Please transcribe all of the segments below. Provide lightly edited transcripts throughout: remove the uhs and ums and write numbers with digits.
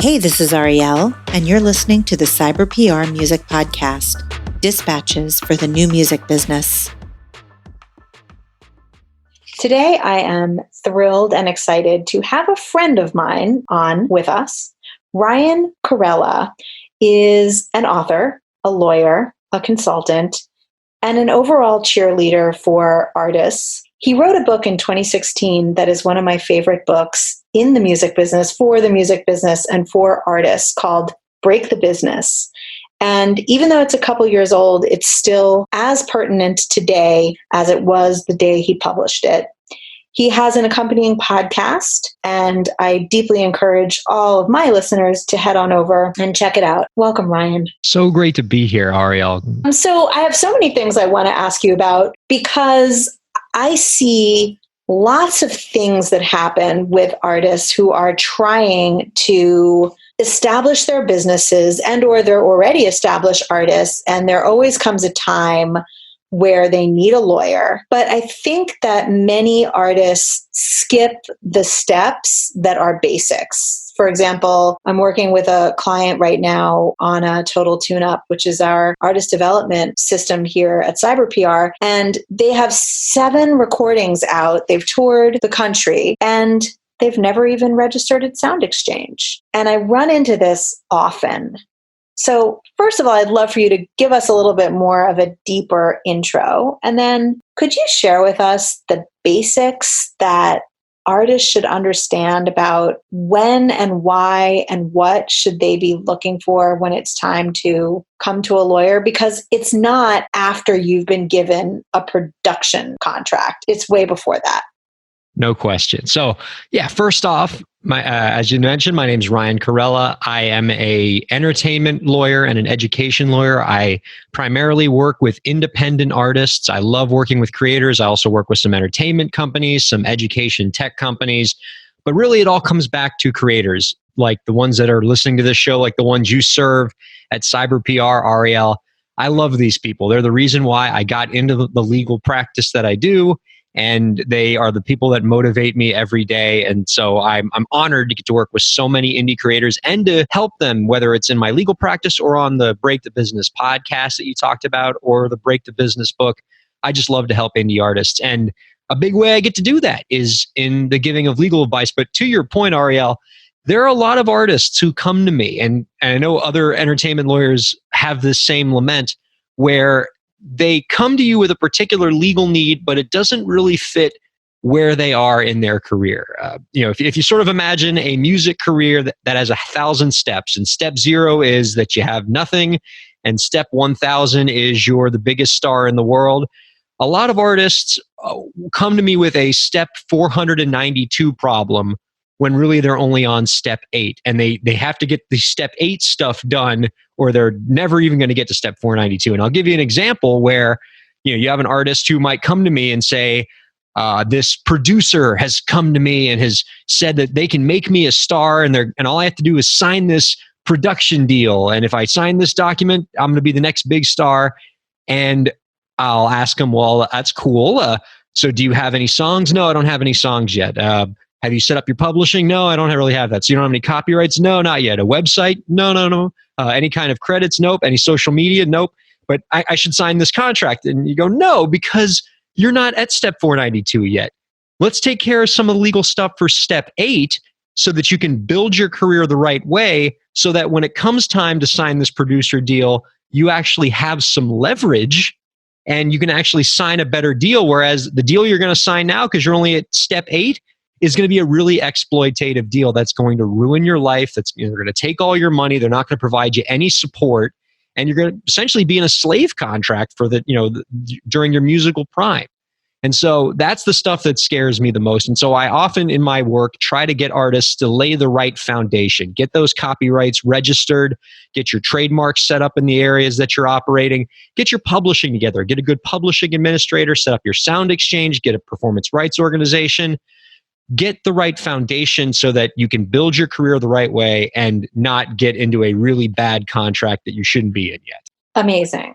Hey, this is Ariel, and you're listening to the Cyber PR Music Podcast, Dispatches for the New Music Business. Today, I am thrilled and excited to have a friend of mine on with us. Ryan Kairalla is an author, a lawyer, a consultant, and an overall cheerleader for artists. He wrote a book in 2016 that is one of my favorite books in the music business, for the music business, and for artists, called Break the Business. And even though it's a couple years old, it's still as pertinent today as it was the day he published it. He has an accompanying podcast, and I deeply encourage all of my listeners to head on over and check it out. Welcome, Ryan. So great to be here, Ariel. So I have so many things I want to ask you about, because I see lots of things that happen with artists who are trying to establish their businesses, and or they're already established artists, and there always comes a time where they need a lawyer. But I think that many artists skip the steps that are basics. For example, I'm working with a client right now on a Total Tune-Up, which is our artist development system here at Cyber PR. And they have 7 recordings out. They've toured the country, and they've never even registered at Sound Exchange. And I run into this often. So first of all, I'd love for you to give us a little bit more of a deeper intro. And then could you share with us the basics that artists should understand about when and why and what should they be looking for when it's time to come to a lawyer? Because it's not after you've been given a production contract. It's way before that. No question. So first off, as you mentioned, my name is Ryan Kairalla. I am an entertainment lawyer and an education lawyer. I primarily work with independent artists. I love working with creators. I also work with some entertainment companies, some education tech companies. But really, it all comes back to creators, like the ones that are listening to this show, like the ones you serve at Cyber PR, Ariel. I love these people. They're the reason why I got into the legal practice that I do. And they are the people that motivate me every day. And so I'm honored to get to work with so many indie creators and to help them, whether it's in my legal practice or on the Break the Business podcast that you talked about, or the Break the Business book. I just love to help indie artists. And a big way I get to do that is in the giving of legal advice. But to your point, Ariel, there are a lot of artists who come to me, and I know other entertainment lawyers have this same lament, where they come to you with a particular legal need, but it doesn't really fit where they are in their career. If you sort of imagine a music career that has 1,000 steps, and step 0 is that you have nothing, and step 1,000 is you're the biggest star in the world. A lot of artists come to me with a step 492 problem when really they're only on step 8, and they have to get the step 8 stuff done, or they're never even going to get to step 492. And I'll give you an example where you have an artist who might come to me and say, this producer has come to me and has said that they can make me a star, and all I have to do is sign this production deal. And if I sign this document, I'm going to be the next big star. And I'll ask them, well, that's cool. So do you have any songs? No, I don't have any songs yet. Have you set up your publishing? No, I don't really have that. So you don't have any copyrights? No, not yet. A website? No. Any kind of credits? Nope. Any social media? Nope. But I should sign this contract. And you go, no, because you're not at step 492 yet. Let's take care of some of the legal stuff for step 8 so that you can build your career the right way, so that when it comes time to sign this producer deal, you actually have some leverage and you can actually sign a better deal. Whereas the deal you're going to sign now, because you're only at step 8, is going to be a really exploitative deal that's going to ruin your life. They're going to take all your money. They're not going to provide you any support, and you're going to essentially be in a slave contract for during your musical prime. And so that's the stuff that scares me the most. And so I often in my work try to get artists to lay the right foundation, get those copyrights registered, get your trademarks set up in the areas that you're operating, get your publishing together, get a good publishing administrator, set up your Sound Exchange, get a performance rights organization. Get the right foundation so that you can build your career the right way and not get into a really bad contract that you shouldn't be in yet. Amazing.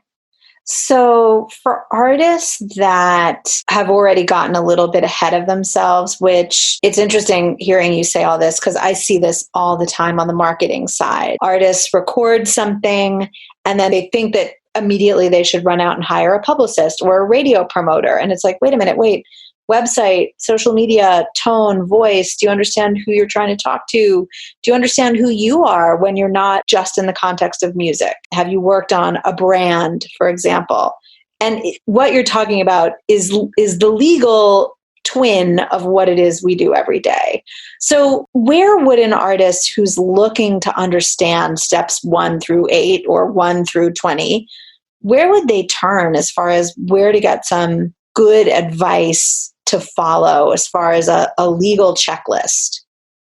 So, for artists that have already gotten a little bit ahead of themselves, which it's interesting hearing you say all this because I see this all the time on the marketing side. Artists record something and then they think that immediately they should run out and hire a publicist or a radio promoter. And it's like, wait a minute, wait. Website, social media, tone, voice. Do you understand who you're trying to talk to? Do you understand who you are when you're not just in the context of music? Have you worked on a brand, for example? And what you're talking about is the legal twin of what it is we do every day. So where would an artist who's looking to understand steps 1 through 8 or 1 through 20, where would they turn as far as where to get some good advice to follow as far as a legal checklist?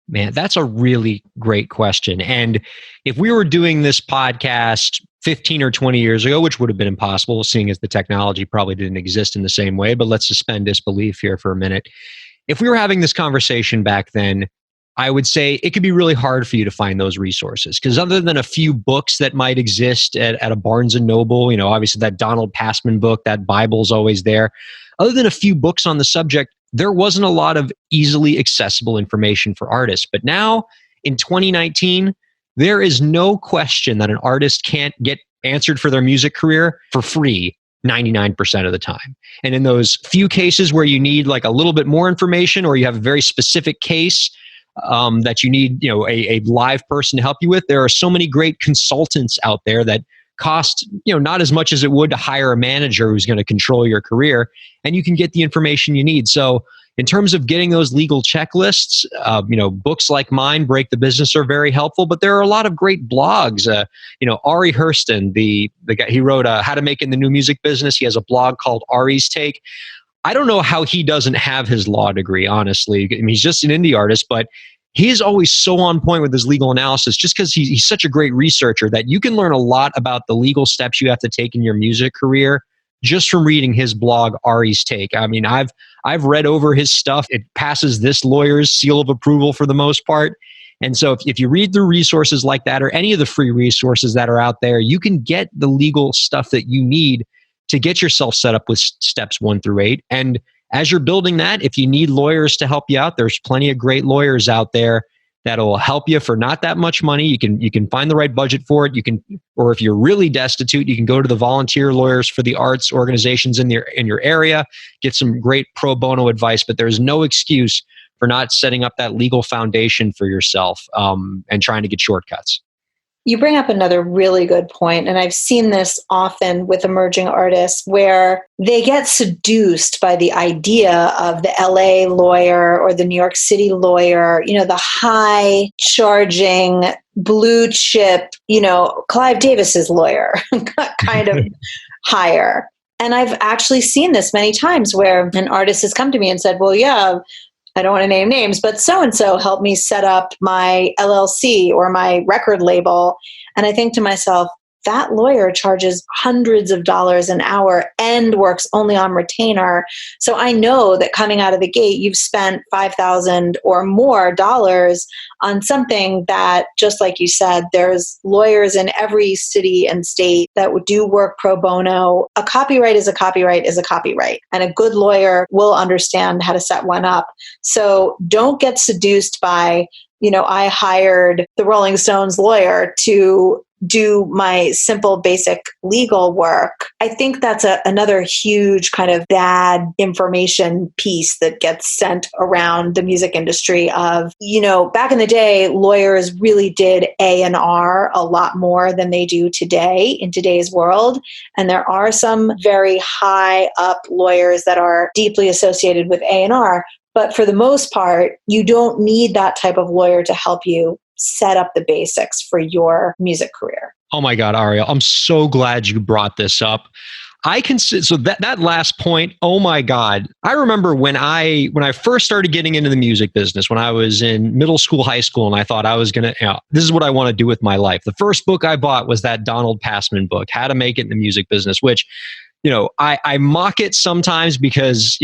Man, that's a really great question. And if we were doing this podcast 15 or 20 years ago, which would have been impossible, seeing as the technology probably didn't exist in the same way, but let's suspend disbelief here for a minute. If we were having this conversation back then, I would say it could be really hard for you to find those resources because other than a few books that might exist at a Barnes and Noble, obviously that Donald Passman book, that Bible's always there. Other than a few books on the subject, there wasn't a lot of easily accessible information for artists. But now in 2019, there is no question that an artist can't get answered for their music career for free 99% of the time. And in those few cases where you need like a little bit more information or you have a very specific case that you need, a live person to help you with, there are so many great consultants out there that cost, not as much as it would to hire a manager who's going to control your career, and you can get the information you need. So in terms of getting those legal checklists, books like mine, Break the Business, are very helpful, but there are a lot of great blogs. Ari Hurston, the guy, he wrote How to Make it in the New Music Business. He has a blog called Ari's Take. I don't know how he doesn't have his law degree, honestly. I mean, he's just an indie artist, but he's always so on point with his legal analysis just because he's such a great researcher that you can learn a lot about the legal steps you have to take in your music career just from reading his blog, Ari's Take. I mean, I've read over his stuff. It passes this lawyer's seal of approval for the most part. And so if you read through resources like that or any of the free resources that are out there, you can get the legal stuff that you need to get yourself set up with steps 1 through 8. And as you're building that, if you need lawyers to help you out, there's plenty of great lawyers out there that'll help you for not that much money. You can find the right budget for it. Or if you're really destitute, you can go to the volunteer lawyers for the arts organizations in your area, get some great pro bono advice. But there's no excuse for not setting up that legal foundation for yourself and trying to get shortcuts. You bring up another really good point, and I've seen this often with emerging artists where they get seduced by the idea of the LA lawyer or the New York City lawyer, the high charging blue chip, Clive Davis's lawyer kind of hire. And I've actually seen this many times where an artist has come to me and said, well, yeah, I don't want to name names, but so-and-so helped me set up my LLC or my record label. And I think to myself, that lawyer charges hundreds of dollars an hour and works only on retainer. So I know that coming out of the gate, you've spent $5,000 or more dollars on something that, just like you said, there's lawyers in every city and state that would do work pro bono. A copyright is a copyright is a copyright, and a good lawyer will understand how to set one up. So don't get seduced by, I hired the Rolling Stones lawyer to do my simple, basic legal work. I think that's another huge kind of bad information piece that gets sent around the music industry of, back in the day, lawyers really did A&R a lot more than they do today in today's world. And there are some very high up lawyers that are deeply associated with A&R. But for the most part, you don't need that type of lawyer to help you set up the basics for your music career. Oh my God, Ariel, I'm so glad you brought this up. So that last point, oh my God. I remember when I first started getting into the music business, when I was in middle school, high school, and I thought I was going to, this is what I want to do with my life. The first book I bought was that Donald Passman book, How to Make It in the Music Business, which, I mock it sometimes because,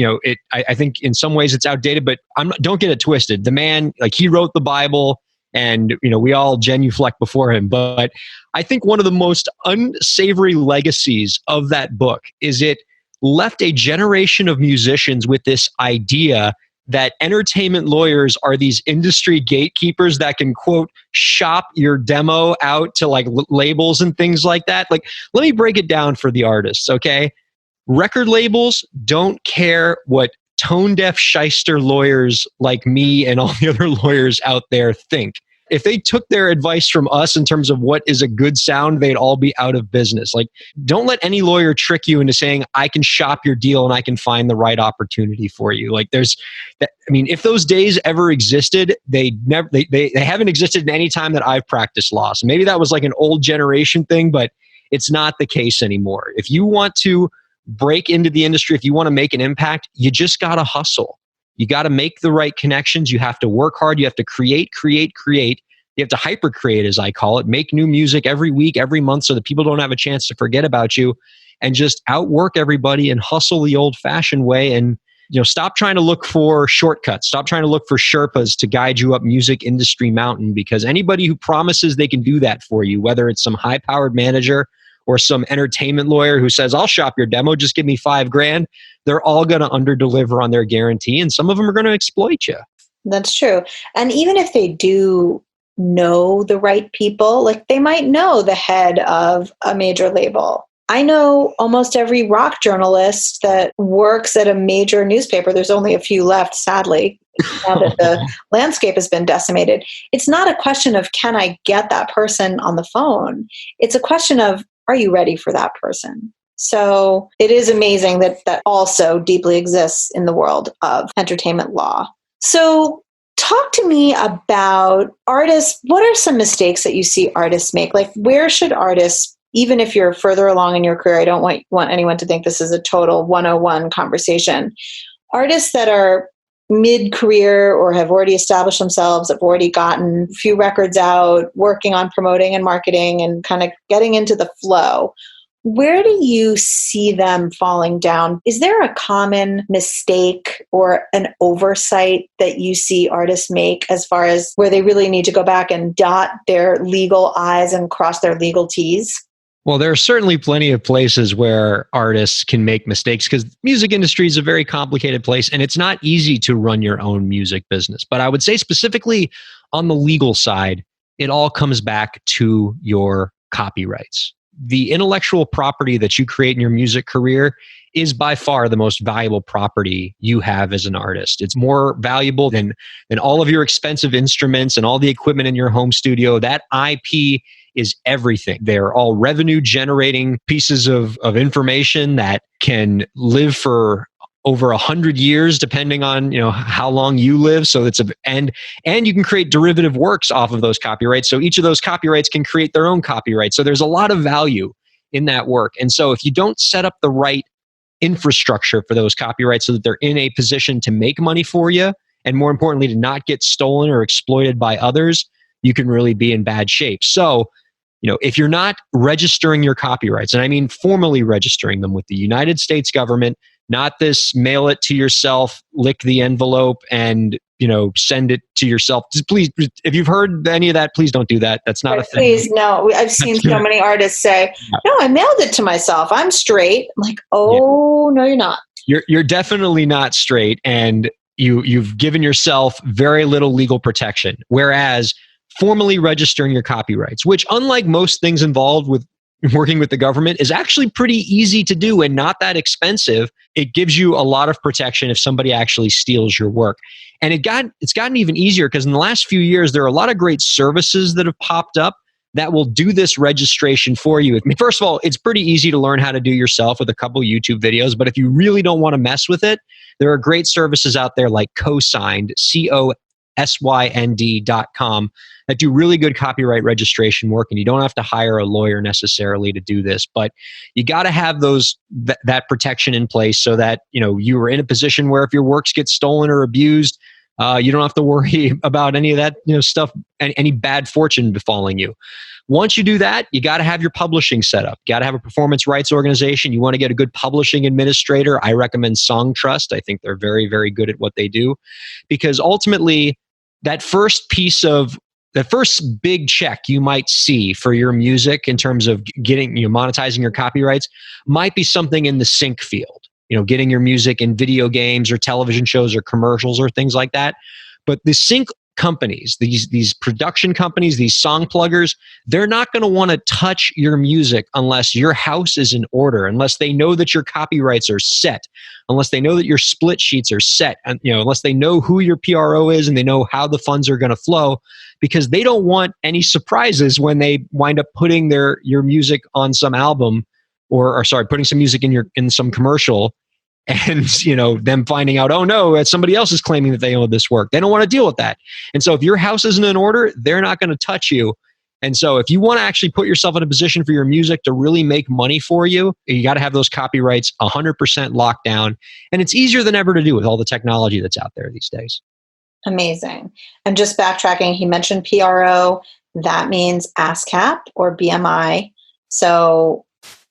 I think in some ways it's outdated, but don't get it twisted. The man, he wrote the Bible and we all genuflect before him. But I think one of the most unsavory legacies of that book is it left a generation of musicians with this idea that entertainment lawyers are these industry gatekeepers that can, quote, shop your demo out to like labels and things like that. Like, let me break it down for the artists, okay? Record labels don't care what tone deaf shyster lawyers like me and all the other lawyers out there think. If they took their advice from us in terms of what is a good sound, they'd all be out of business. Like, don't let any lawyer trick you into saying, I can shop your deal and I can find the right opportunity for you. Like, if those days ever existed, they haven't existed in any time that I've practiced law. So maybe that was like an old generation thing, but it's not the case anymore. If you want to break into the industry, if you want to make an impact, you just got to hustle. You got to make the right connections. You have to work hard. You have to create. You have to hyper create, as I call it. Make new music every week, every month, so that people don't have a chance to forget about you, and just outwork everybody and hustle the old fashioned way. And stop trying to look for shortcuts. Stop trying to look for Sherpas to guide you up music industry mountain, because anybody who promises they can do that for you, whether it's some high powered manager or some entertainment lawyer who says, I'll shop your demo, just give me $5,000, they're all going to underdeliver on their guarantee. And some of them are going to exploit you. That's true. And even if they do know the right people, like they might know the head of a major label. I know almost every rock journalist that works at a major newspaper. There's only a few left, sadly, now that the landscape has been decimated. It's not a question of, can I get that person on the phone? It's a question of, are you ready for that person? So it is amazing that also deeply exists in the world of entertainment law. So talk to me about artists. What are some mistakes that you see artists make? Like, where should artists, even if you're further along in your career, I don't want anyone to think this is a total 101 conversation. Artists that are mid-career or have already established themselves, have already gotten a few records out, working on promoting and marketing and kind of getting into the flow. Where do you see them falling down? Is there a common mistake or an oversight that you see artists make as far as where they really need to go back and dot their legal I's and cross their legal T's? Well, there are certainly plenty of places where artists can make mistakes, because the music industry is a very complicated place and it's not easy to run your own music business. But I would say specifically on the legal side, it all comes back to your copyrights. The intellectual property that you create in your music career is by far the most valuable property you have as an artist. It's more valuable than all of your expensive instruments and all the equipment in your home studio. That IP is everything. They're all revenue generating pieces of information that can live for over 100 years, depending on how long you live. So and you can create derivative works off of those copyrights. So each of those copyrights can create their own copyright. So there's a lot of value in that work. And so if you don't set up the right infrastructure for those copyrights so that they're in a position to make money for you, and more importantly, to not get stolen or exploited by others, you can really be in bad shape. So if you're not registering your copyrights, and I mean formally registering them with the United States government, not this mail it to yourself, lick the envelope, and send it to yourself. Just please, if you've heard any of that, please don't do that. That's not a thing. Please, no. I've seen so many artists say, "No, I mailed it to myself. I'm straight." I'm like, "Oh, no, you're not. You're definitely not straight, and you've given yourself very little legal protection." Whereas formally registering your copyrights, which unlike most things involved with working with the government, is actually pretty easy to do and not that expensive. It gives you a lot of protection if somebody actually steals your work. And it's gotten even easier because in the last few years, there are a lot of great services that have popped up that will do this registration for you. First of all, it's pretty easy to learn how to do yourself with a couple of YouTube videos. But if you really don't want to mess with it, there are great services out there like Cosigned, COSYND.com, that do really good copyright registration work, and you don't have to hire a lawyer necessarily to do this. But you got to have that protection in place so that you are in a position where if your works get stolen or abused, you don't have to worry about any of that stuff, any bad fortune befalling you. Once you do that, you got to have your publishing set up. You got to have a performance rights organization. You want to get a good publishing administrator. I recommend Song Trust. I think they're very, very good at what they do, because ultimately that first piece of the first big check you might see for your music in terms of getting, monetizing your copyrights might be something in the sync field, getting your music in video games or television shows or commercials or things like that. But the sync companies, these production companies, these song pluggers, they're not going to want to touch your music unless your house is in order, unless they know that your copyrights are set, unless they know that your split sheets are set, and unless they know who your PRO is and they know how the funds are going to flow, because they don't want any surprises when they wind up putting your music on some album or putting some music in some commercial, and them finding out, oh no, somebody else is claiming that they own this work. They don't want to deal with that. And so if your house isn't in order, they're not going to touch you. And so if you want to actually put yourself in a position for your music to really make money for you, you got to have those copyrights 100% locked down. And it's easier than ever to do with all the technology that's out there these days. Amazing. And just backtracking, he mentioned PRO. That means ASCAP or BMI. So,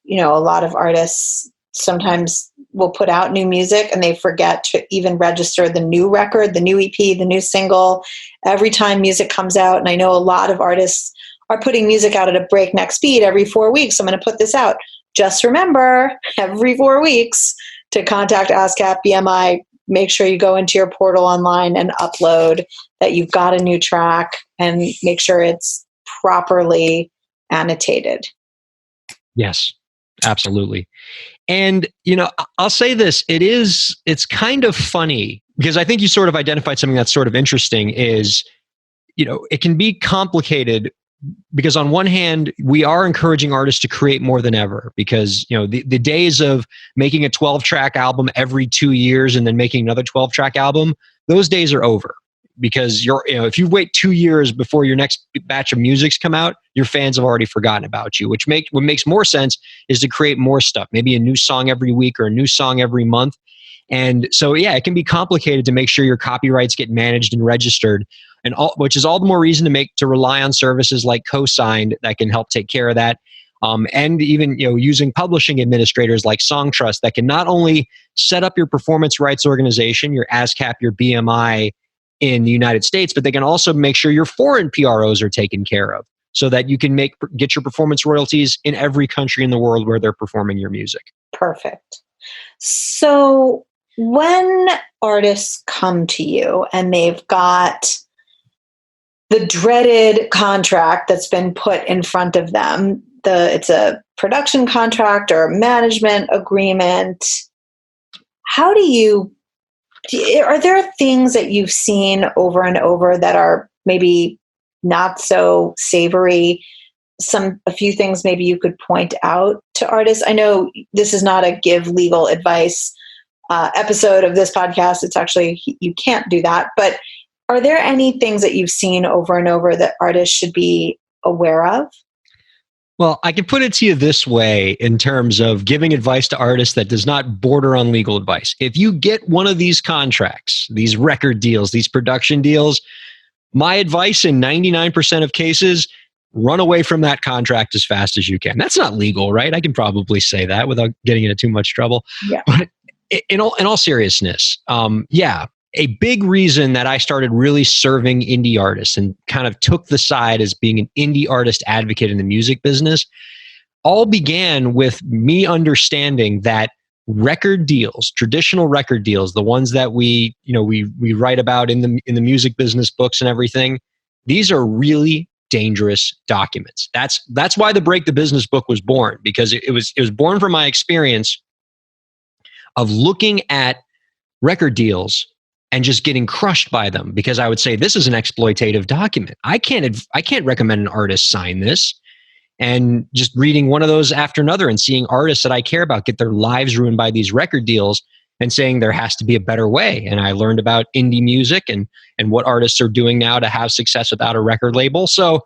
a lot of artists sometimes will put out new music and they forget to even register the new record, the new EP, the new single every time music comes out. And I know a lot of artists are putting music out at a breakneck speed every 4 weeks. I'm going to put this out. Just remember every 4 weeks to contact ASCAP, BMI. Make sure you go into your portal online and upload that you've got a new track, and make sure it's properly annotated. Yes, absolutely. And, I'll say this, it's kind of funny because I think you sort of identified something that's sort of interesting is, it can be complicated because on one hand, we are encouraging artists to create more than ever because, the days of making a 12-track album every 2 years and then making another 12-track album, those days are over. Because if you wait 2 years before your next batch of music's come out, your fans have already forgotten about you. What makes more sense is to create more stuff, maybe a new song every week or a new song every month. And so, it can be complicated to make sure your copyrights get managed and registered, which is all the more reason to rely on services like Cosigned that can help take care of that. And even using publishing administrators like Songtrust that can not only set up your performance rights organization, your ASCAP, your BMI in the United States, but they can also make sure your foreign PROs are taken care of so that you can get your performance royalties in every country in the world where they're performing your music. Perfect. So when artists come to you and they've got the dreaded contract that's been put in front of them, it's a production contract or management agreement, are there things that you've seen over and over that are maybe not so savory? A few things maybe you could point out to artists. I know this is not a give legal advice episode of this podcast. It's actually, you can't do that. But are there any things that you've seen over and over that artists should be aware of? Well, I can put it to you this way in terms of giving advice to artists that does not border on legal advice. If you get one of these contracts, these record deals, these production deals, my advice in 99% of cases, run away from that contract as fast as you can. That's not legal, right? I can probably say that without getting into too much trouble. Yeah. But in all seriousness, a big reason that I started really serving indie artists and kind of took the side as being an indie artist advocate in the music business all began with me understanding that record deals, traditional record deals, the ones that we write about in the music business books and everything, these are really dangerous documents. That's why the Break the Business book was born, because it was born from my experience of looking at record deals and just getting crushed by them, because I would say, this is an exploitative document. I can't recommend an artist sign this. And just reading one of those after another and seeing artists that I care about get their lives ruined by these record deals and saying there has to be a better way. And I learned about indie music and what artists are doing now to have success without a record label. So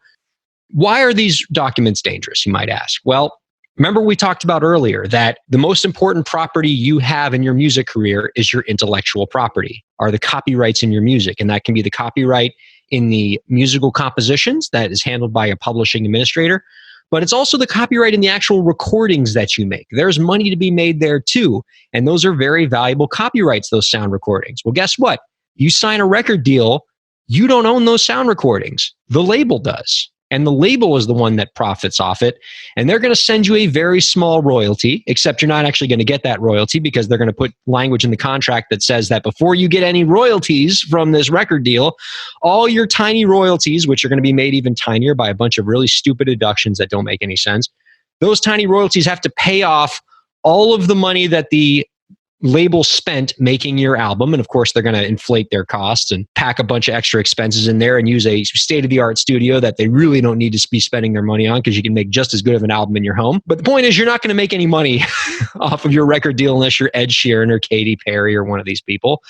why are these documents dangerous, you might ask? Well, remember we talked about earlier that the most important property you have in your music career is your intellectual property, are the copyrights in your music. And that can be the copyright in the musical compositions that is handled by a publishing administrator, but it's also the copyright in the actual recordings that you make. There's money to be made there too. And those are very valuable copyrights, those sound recordings. Well, guess what? You sign a record deal, You don't own those sound recordings. The label does. And the label is the one that profits off it. And they're going to send you a very small royalty, except you're not actually going to get that royalty because they're going to put language in the contract that says that before you get any royalties from this record deal, all your tiny royalties, which are going to be made even tinier by a bunch of really stupid deductions that don't make any sense, those tiny royalties have to pay off all of the money that the label spent making your album. And of course, they're going to inflate their costs and pack a bunch of extra expenses in there and use a state-of-the-art studio that they really don't need to be spending their money on because you can make just as good of an album in your home. But the point is, you're not going to make any money off of your record deal unless you're Ed Sheeran or Katy Perry or one of these people.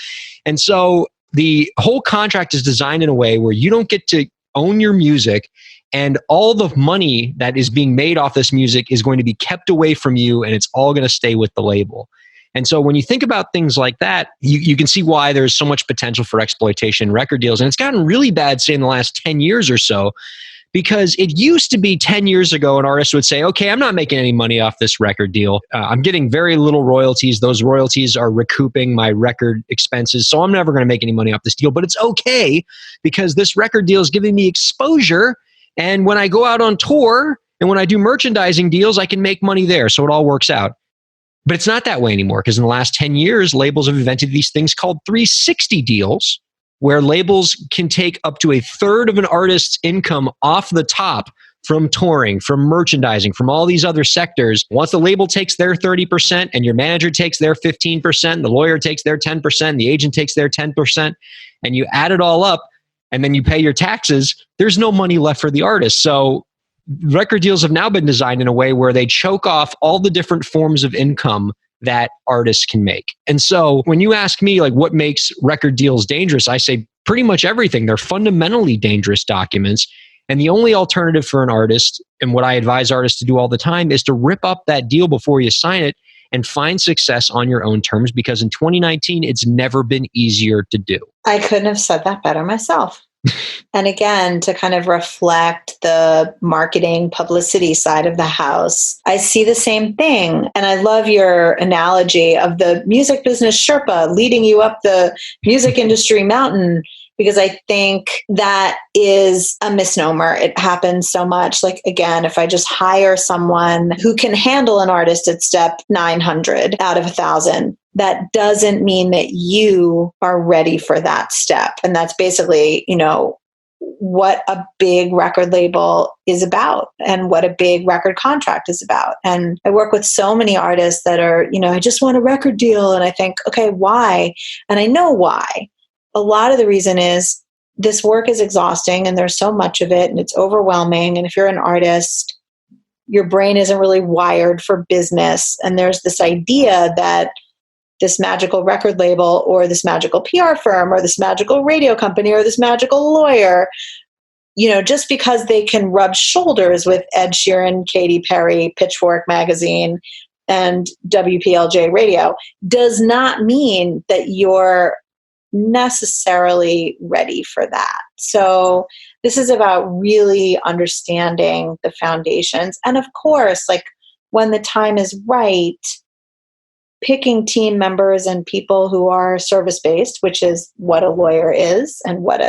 And so the whole contract is designed in a way where you don't get to own your music, and all the money that is being made off this music is going to be kept away from you, and it's all going to stay with the label. And so when you think about things like that, you can see why there's so much potential for exploitation in record deals. And it's gotten really bad, say, in the last 10 years or so, because it used to be 10 years ago, an artist would say, okay, I'm not making any money off this record deal. I'm getting very little royalties. Those royalties are recouping my record expenses. So I'm never going to make any money off this deal. But it's okay because this record deal is giving me exposure. And when I go out on tour and when I do merchandising deals, I can make money there. So it all works out. But it's not that way anymore because in the last 10 years, labels have invented these things called 360 deals, where labels can take up to a third of an artist's income off the top from touring, from merchandising, from all these other sectors. Once the label takes their 30% and your manager takes their 15%, the lawyer takes their 10%, the agent takes their 10%, and you add it all up and then you pay your taxes, there's no money left for the artist. So record deals have now been designed in a way where they choke off all the different forms of income that artists can make. And so when you ask me, like, what makes record deals dangerous, I say pretty much everything. They're fundamentally dangerous documents. And the only alternative for an artist, and what I advise artists to do all the time, is to rip up that deal before you sign it and find success on your own terms, because in 2019, it's never been easier to do. I couldn't have said that better myself. And again, to kind of reflect the marketing publicity side of the house, I see the same thing. And I love your analogy of the music business Sherpa leading you up the music industry mountain, because I think that is a misnomer. It happens so much. Like, again, if I just hire someone who can handle an artist at step 900 out of 1,000, that doesn't mean that you are ready for that step. And that's basically, what a big record label is about and what a big record contract is about. And I work with so many artists that are, I just want a record deal. And I think, okay, why? And I know why. A lot of the reason is this work is exhausting and there's so much of it and it's overwhelming. And if you're an artist, your brain isn't really wired for business. And there's this idea that this magical record label or this magical PR firm or this magical radio company or this magical lawyer, just because they can rub shoulders with Ed Sheeran, Katy Perry, Pitchfork Magazine, and WPLJ Radio, does not mean that you're necessarily ready for that. So this is about really understanding the foundations. And of course, like, when the time is right, picking team members and people who are service-based, which is what a lawyer is and what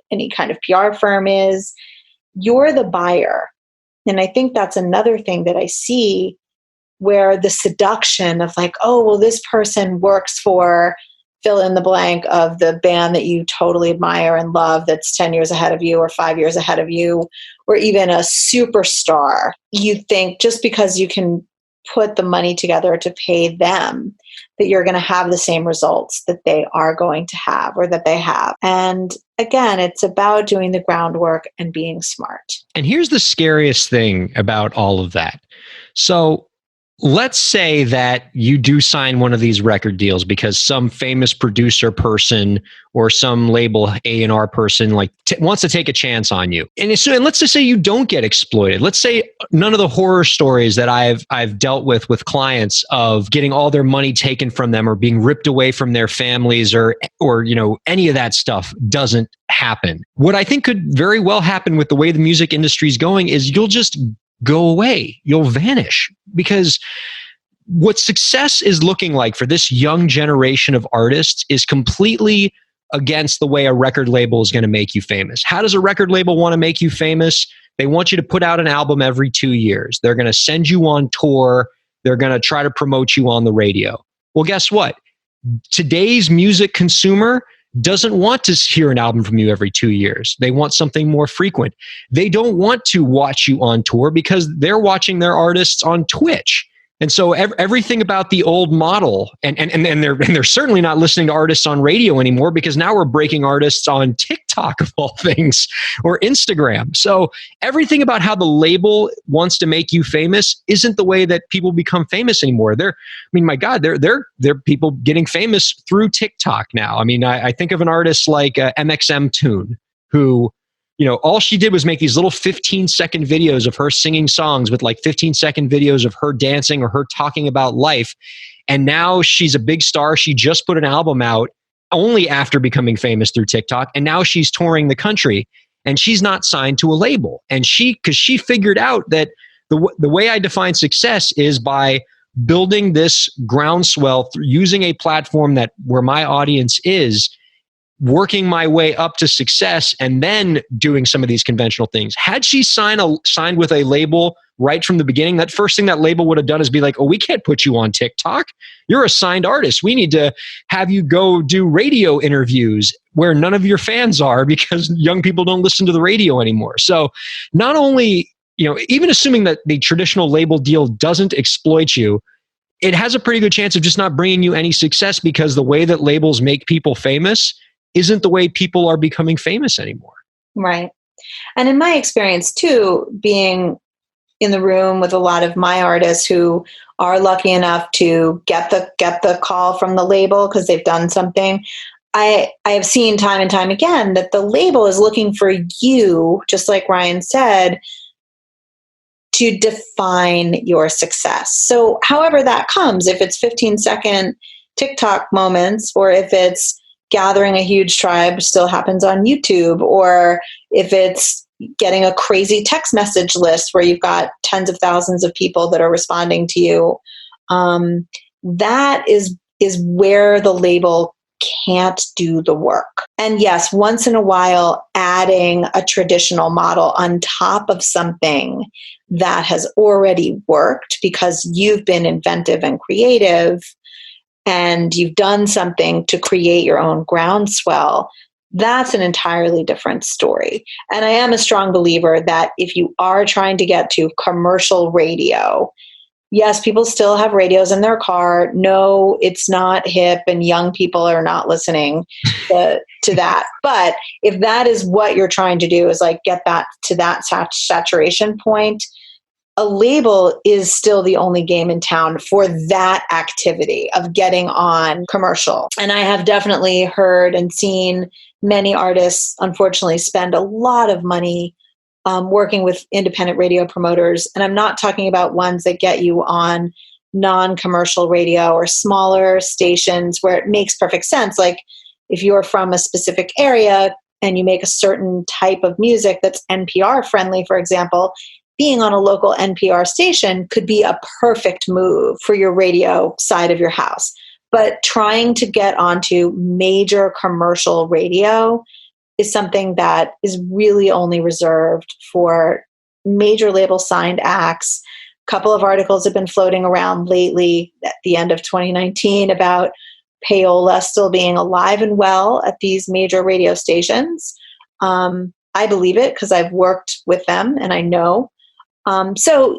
any kind of PR firm is. You're the buyer. And I think that's another thing that I see, where the seduction of like, oh, well, this person works for fill in the blank of the band that you totally admire and love that's 10 years ahead of you or 5 years ahead of you, or even a superstar. You think just because you can put the money together to pay them, that you're going to have the same results that they are going to have or that they have. And again, it's about doing the groundwork and being smart. And here's the scariest thing about all of that. So let's say that you do sign one of these record deals because some famous producer person or some label A&R person wants to take a chance on you. And let's just say you don't get exploited. Let's say none of the horror stories that I've dealt with clients of getting all their money taken from them or being ripped away from their families or any of that stuff doesn't happen. What I think could very well happen with the way the music industry is going is you'll just go away. You'll vanish, because what success is looking like for this young generation of artists is completely against the way a record label is going to make you famous. How does a record label want to make you famous? They want you to put out an album every 2 years. They're going to send you on tour. They're going to try to promote you on the radio. Well, guess what? Today's music consumer doesn't want to hear an album from you every 2 years. They want something more frequent. They don't want to watch you on tour because they're watching their artists on Twitch. And so everything about the old model, and they're certainly not listening to artists on radio anymore, because now we're breaking artists on TikTok of all things, or Instagram. So everything about how the label wants to make you famous isn't the way that people become famous anymore. My God, they're people getting famous through TikTok now. I mean, I think of an artist like MXM Tune, who, all she did was make these little 15-second videos of her singing songs with like 15-second videos of her dancing or her talking about life. And now she's a big star. She just put an album out only after becoming famous through TikTok. And now she's touring the country, and she's not signed to a label. And because she figured out that the way I define success is by building this groundswell through using a platform where my audience is, working my way up to success, and then doing some of these conventional things. Had she signed with a label right from the beginning, that first thing that label would have done is be like, oh, we can't put you on TikTok. You're a signed artist. We need to have you go do radio interviews where none of your fans are, because young people don't listen to the radio anymore. So not only, even assuming that the traditional label deal doesn't exploit you, it has a pretty good chance of just not bringing you any success, because the way that labels make people famous isn't the way people are becoming famous anymore. Right. And in my experience too, being in the room with a lot of my artists who are lucky enough to get the call from the label because they've done something, I have seen time and time again that the label is looking for you, just like Ryan said, to define your success. So however that comes, if it's 15-second TikTok moments, or if it's gathering a huge tribe, still happens on YouTube, or if it's getting a crazy text message list where you've got tens of thousands of people that are responding to you, that is where the label can't do the work. And yes, once in a while, adding a traditional model on top of something that has already worked because you've been inventive and creative, and you've done something to create your own groundswell, that's an entirely different story. And I am a strong believer that if you are trying to get to commercial radio, yes, people still have radios in their car. No, it's not hip, and young people are not listening to that. But if that is what you're trying to do, is like get that to that saturation point, a label is still the only game in town for that activity of getting on commercial. And I have definitely heard and seen many artists, unfortunately, spend a lot of money working with independent radio promoters. And I'm not talking about ones that get you on non-commercial radio or smaller stations where it makes perfect sense. Like if you're from a specific area and you make a certain type of music that's NPR friendly, for example, being on a local NPR station could be a perfect move for your radio side of your house. But trying to get onto major commercial radio is something that is really only reserved for major label signed acts. A couple of articles have been floating around lately at the end of 2019 about payola still being alive and well at these major radio stations. I believe it because I've worked with them and I know. So,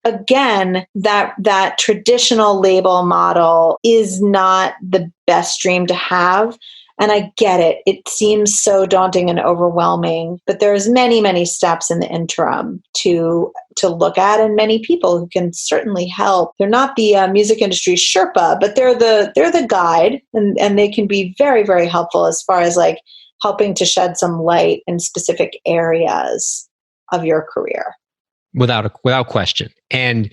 again, that traditional label model is not the best dream to have. And I get it. It seems so daunting and overwhelming, but there's many, many steps in the interim to look at, and many people who can certainly help. They're not the music industry Sherpa, but they're the guide, and they can be very, very helpful as far as like helping to shed some light in specific areas of your career. Without question. And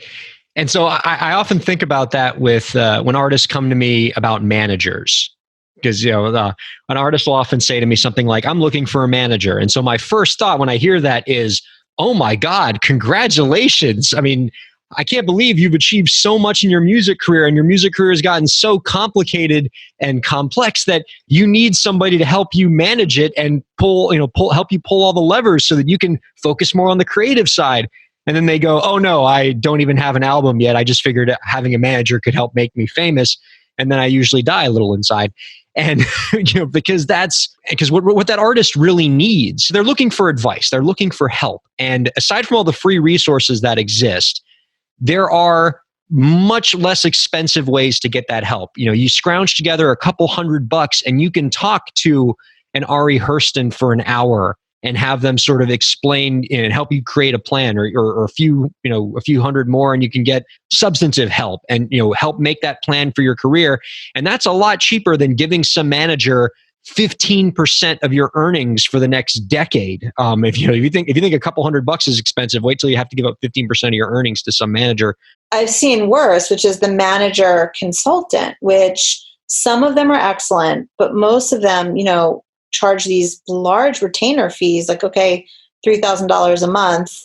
so I often think about that with when artists come to me about managers, because an artist will often say to me something like, I'm looking for a manager. And so my first thought when I hear that is, oh my God, congratulations. I mean, I can't believe you've achieved so much in your music career, and your music career has gotten so complicated and complex that you need somebody to help you manage it and help you pull all the levers so that you can focus more on the creative side. And then they go, oh no, I don't even have an album yet. I just figured having a manager could help make me famous. And then I usually die a little inside. And because what that artist really needs, they're looking for advice. They're looking for help. And aside from all the free resources that exist, there are much less expensive ways to get that help. You scrounge together a couple $100 and you can talk to an Ari Hurston for an hour and have them sort of explain and help you create a plan, or a few hundred more, and you can get substantive help and help make that plan for your career. And that's a lot cheaper than giving some manager 15% of your earnings for the next decade. If you think a couple $100 is expensive, wait till you have to give up 15% of your earnings to some manager. I've seen worse, which is the manager consultant, which some of them are excellent, but most of them, charge these large retainer fees, like, okay, $3,000 a month.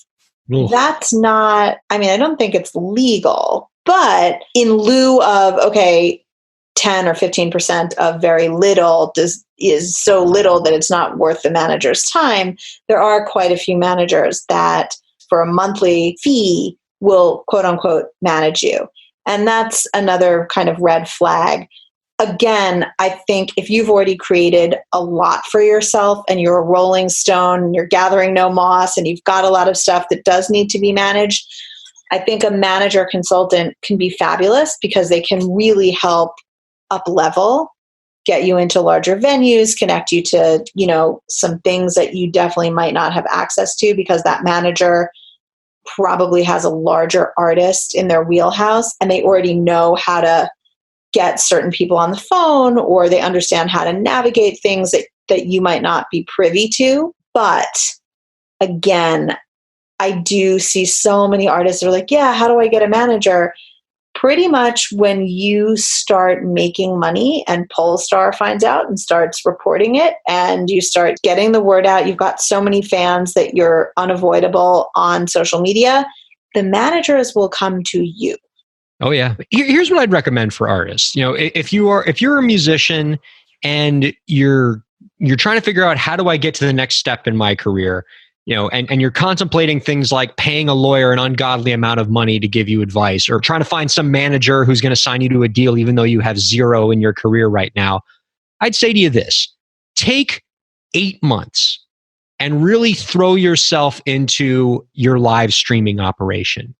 Ooh. That's not, I don't think it's legal, but in lieu of, okay, 10 or 15% of very little is so little that it's not worth the manager's time. There are quite a few managers that for a monthly fee will quote unquote manage you. And that's another kind of red flag. Again, I think if you've already created a lot for yourself and you're a rolling stone and you're gathering no moss and you've got a lot of stuff that does need to be managed, I think a manager consultant can be fabulous because they can really help up level, get you into larger venues, connect you to, some things that you definitely might not have access to because that manager probably has a larger artist in their wheelhouse and they already know how to get certain people on the phone, or they understand how to navigate things that you might not be privy to. But again, I do see so many artists that are like, yeah, how do I get a manager? Pretty much when you start making money and Polestar finds out and starts reporting it and you start getting the word out, you've got so many fans that you're unavoidable on social media, the managers will come to you. Oh yeah. Here's what I'd recommend for artists. If you're a musician and you're trying to figure out how do I get to the next step in my career, and you're contemplating things like paying a lawyer an ungodly amount of money to give you advice, or trying to find some manager who's going to sign you to a deal even though you have zero in your career right now, I'd say to you this: take 8 months and really throw yourself into your live streaming operation.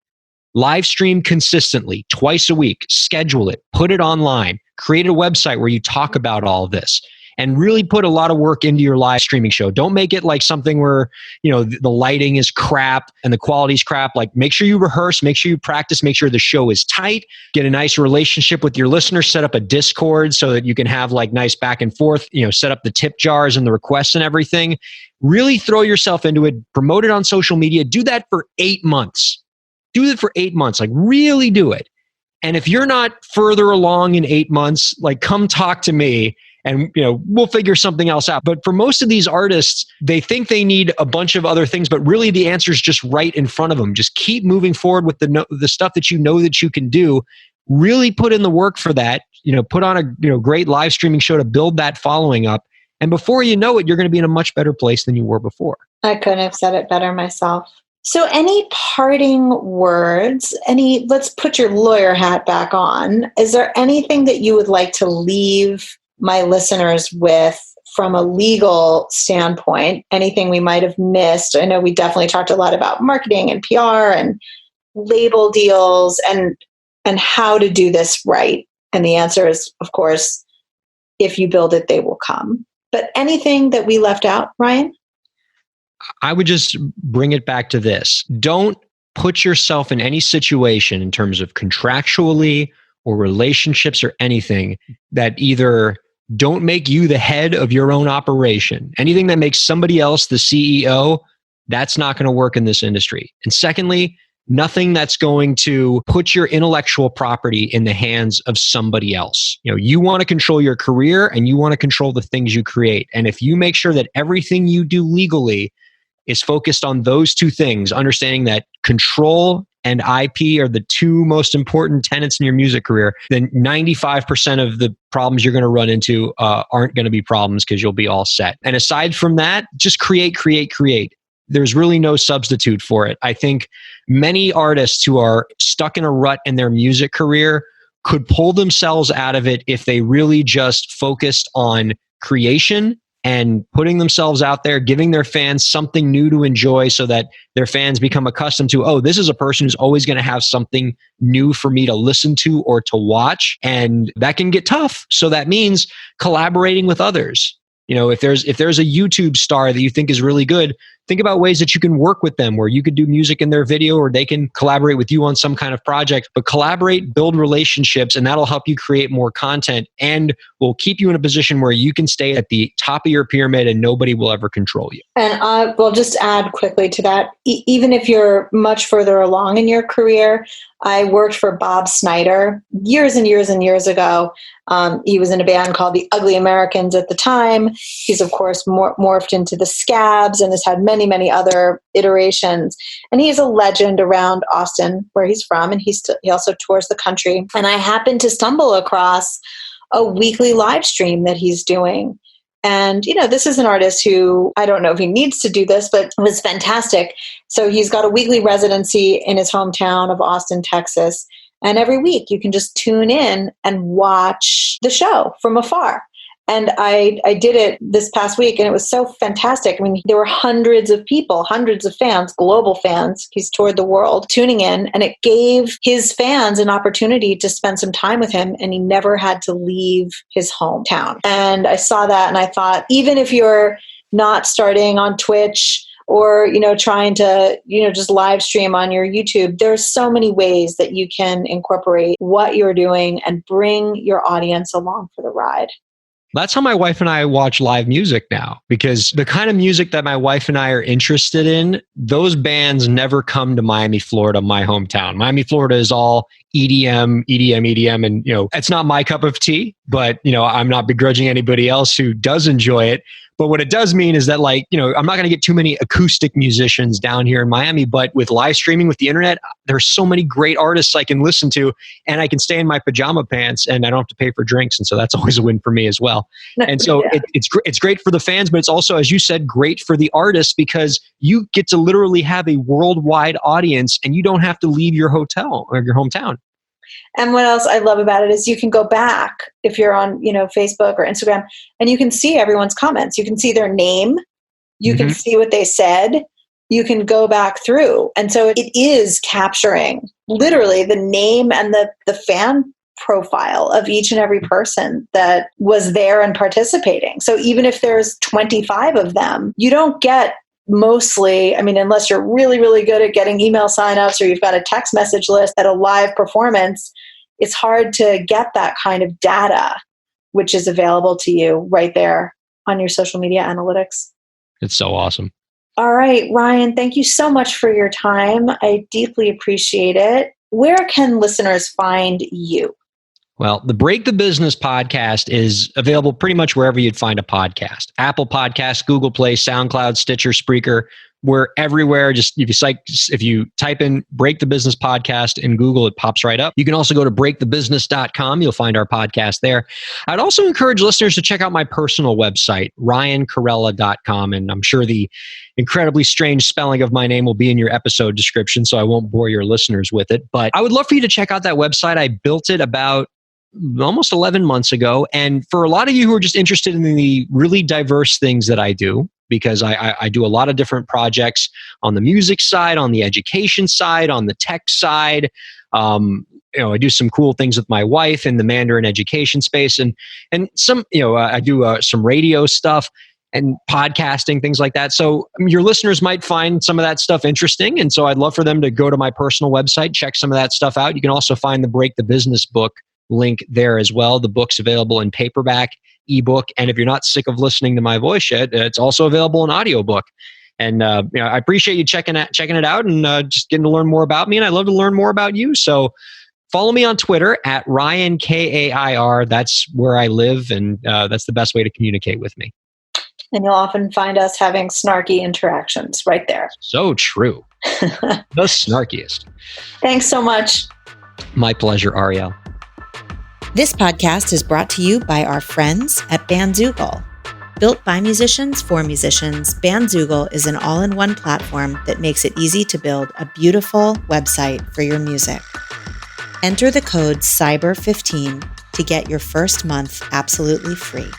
Live stream consistently, twice a week, schedule it, put it online, create a website where you talk about all of this, and really put a lot of work into your live streaming show. Don't make it like something where, the lighting is crap and the quality's crap. Like, make sure you rehearse, make sure you practice, make sure the show is tight, get a nice relationship with your listeners, set up a Discord so that you can have like nice back and forth, set up the tip jars and the requests and everything. Really throw yourself into it, promote it on social media, do that for 8 months. Do it for 8 months, like really do it. And if you're not further along in 8 months, like come talk to me and we'll figure something else out. But for most of these artists, they think they need a bunch of other things, but really the answer is just right in front of them. Just keep moving forward with the stuff that that you can do. Really put in the work for that. Put on a great live streaming show to build that following up. And before you know it, you're going to be in a much better place than you were before. I couldn't have said it better myself. So any parting words, let's put your lawyer hat back on. Is there anything that you would like to leave my listeners with from a legal standpoint? Anything we might have missed? I know we definitely talked a lot about marketing and PR and label deals and how to do this right. And the answer is, of course, if you build it, they will come. But anything that we left out, Ryan? I would just bring it back to this. Don't put yourself in any situation in terms of contractually or relationships or anything that either don't make you the head of your own operation. Anything that makes somebody else the CEO, that's not going to work in this industry. And secondly, nothing that's going to put your intellectual property in the hands of somebody else. You want to control your career and you want to control the things you create. And if you make sure that everything you do legally is focused on those two things, understanding that control and IP are the two most important tenets in your music career, then 95% of the problems you're going to run into aren't going to be problems because you'll be all set. And aside from that, just create. There's really no substitute for it. I think many artists who are stuck in a rut in their music career could pull themselves out of it if they really just focused on creation and putting themselves out there, giving their fans something new to enjoy so that their fans become accustomed to, oh, this is a person who's always going to have something new for me to listen to or to watch. And that can get tough. So that means collaborating with others. You know, if there's a YouTube star that you think is really good, think about ways that you can work with them where you could do music in their video or they can collaborate with you on some kind of project. But collaborate, build relationships, and that'll help you create more content and will keep you in a position where you can stay at the top of your pyramid and nobody will ever control you. And I will just add quickly to that, even if you're much further along in your career, I worked for Bob Snyder years and years and years ago. He was in a band called the Ugly Americans at the time. He's, of course, morphed into the Scabs and has had many, many other iterations. And he's a legend around Austin, where he's from, and he also tours the country. And I happened to stumble across a weekly live stream that he's doing. And, you know, this is an artist who, I don't know if he needs to do this, but it was fantastic. So he's got a weekly residency in his hometown of Austin, Texas. And every week you can just tune in and watch the show from afar. And I did it this past week, and it was so fantastic. I mean, there were hundreds of people, hundreds of fans, global fans. He's toured the world tuning in, and it gave his fans an opportunity to spend some time with him, and he never had to leave his hometown. And I saw that, and I thought, even if you're not starting on Twitch or, you know, trying to, you know, just live stream on your YouTube, there's so many ways that you can incorporate what you're doing and bring your audience along for the ride. That's how my wife and I watch live music now, because the kind of music that my wife and I are interested in, those bands never come to Miami, Florida, my hometown. Miami, Florida is all EDM. And, you know, it's not my cup of tea, but, you know, I'm not begrudging anybody else who does enjoy it. But what it does mean is that, like, you know, I'm not going to get too many acoustic musicians down here in Miami, but with live streaming, with the internet, there's so many great artists I can listen to, and I can stay in my pajama pants and I don't have to pay for drinks. And so that's always a win for me as well. And so Yeah. it's great for the fans, but it's also, as you said, great for the artists because you get to literally have a worldwide audience and you don't have to leave your hotel or your hometown. And what else I love about it is you can go back if you're on, you know, Facebook or Instagram, and you can see everyone's comments. You can see their name. You can see what they said. You can go back through. And so it is capturing literally the name and the fan profile of each and every person that was there and participating. So even if there's 25 of them, you don't get mostly, I mean, unless you're really, really good at getting email signups or you've got a text message list at a live performance, it's hard to get that kind of data, which is available to you right there on your social media analytics. It's so awesome. All right, Ryan, thank you so much for your time. I deeply appreciate it. Where can listeners find you? Well, the Break the Business podcast is available pretty much wherever you'd find a podcast. Apple Podcasts, Google Play, SoundCloud, Stitcher, Spreaker. We're everywhere. Just if you type in Break the Business podcast in Google, it pops right up. You can also go to breakthebusiness.com. You'll find our podcast there. I'd also encourage listeners to check out my personal website, ryankairalla.com. And I'm sure the incredibly strange spelling of my name will be in your episode description, so I won't bore your listeners with it. But I would love for you to check out that website. I built it about almost 11 months ago. And for a lot of you who are just interested in the really diverse things that I do, because I do a lot of different projects on the music side, on the education side, on the tech side. I do some cool things with my wife in the Mandarin education space, and some, I do some radio stuff and podcasting, things like that. So your listeners might find some of that stuff interesting. And so I'd love for them to go to my personal website, check some of that stuff out. You can also find the Break the Business book link there as well. The book's available in paperback, ebook, and if you're not sick of listening to my voice yet, it's also available in audiobook. And I appreciate you checking it out and just getting to learn more about me. And I'd love to learn more about you. So follow me on Twitter at Ryan Kair. That's where I live, and that's the best way to communicate with me. And you'll often find us having snarky interactions right there. So true. The snarkiest. Thanks so much. My pleasure, Ariel. This podcast is brought to you by our friends at Bandzoogle. Built by musicians for musicians, Bandzoogle is an all-in-one platform that makes it easy to build a beautiful website for your music. Enter the code CYBER15 to get your first month absolutely free.